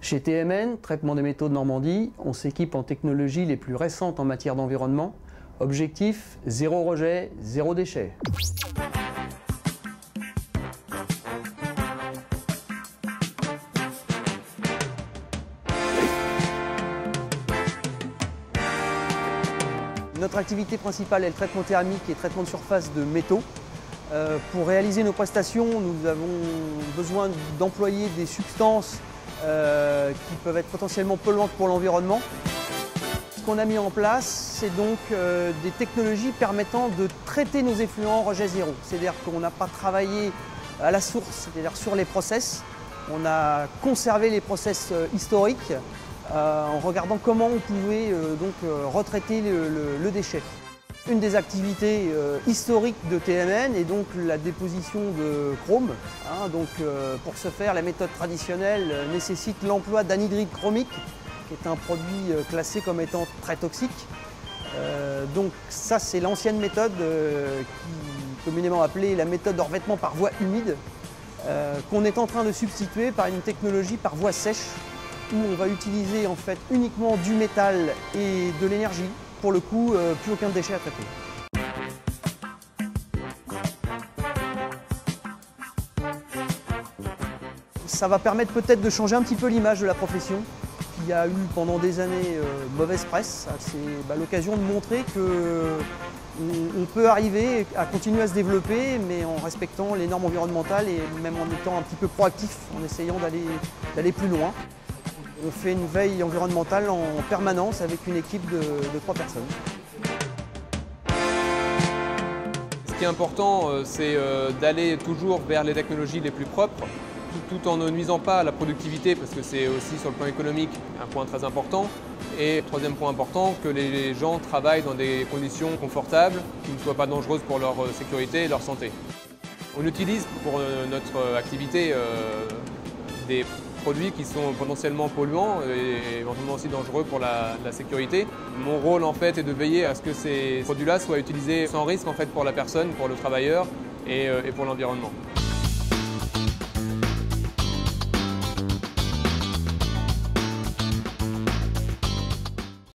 Chez TMN, Traitement des métaux de Normandie, on s'équipe en technologies les plus récentes en matière d'environnement. Objectif, zéro rejet, zéro déchet. Notre activité principale est le traitement thermique et le traitement de surface de métaux. Pour réaliser nos prestations, nous avons besoin d'employer des substances qui peuvent être potentiellement polluantes pour l'environnement. Ce qu'on a mis en place, c'est donc des technologies permettant de traiter nos effluents en rejet zéro. C'est-à-dire qu'on n'a pas travaillé à la source, c'est-à-dire sur les process. On a conservé les process historiques en regardant comment on pouvait retraiter le déchet. Une des activités historiques de TMN est donc la déposition de chrome. Pour ce faire, la méthode traditionnelle nécessite l'emploi d'anhydride chromique, qui est un produit classé comme étant très toxique. Donc ça, c'est l'ancienne méthode qui est communément appelée la méthode de revêtement par voie humide, qu'on est en train de substituer par une technologie par voie sèche, où on va utiliser en fait uniquement du métal et de l'énergie. Pour le coup, plus aucun déchet à traiter. Ça va permettre peut-être de changer un petit peu l'image de la profession, qui a eu pendant des années mauvaise presse. C'est l'occasion de montrer qu'on peut arriver à continuer à se développer, mais en respectant les normes environnementales et même en étant un petit peu proactif, en essayant d'aller plus loin. On fait une veille environnementale en permanence avec une équipe de 3 personnes. Ce qui est important, c'est d'aller toujours vers les technologies les plus propres, tout en ne nuisant pas à la productivité, parce que c'est aussi sur le plan économique un point très important. Et troisième point important, que les gens travaillent dans des conditions confortables, qui ne soient pas dangereuses pour leur sécurité et leur santé. On utilise pour notre activité des produits qui sont potentiellement polluants et éventuellement aussi dangereux pour la sécurité. Mon rôle en fait est de veiller à ce que ces produits-là soient utilisés sans risque en fait pour la personne, pour le travailleur et pour l'environnement.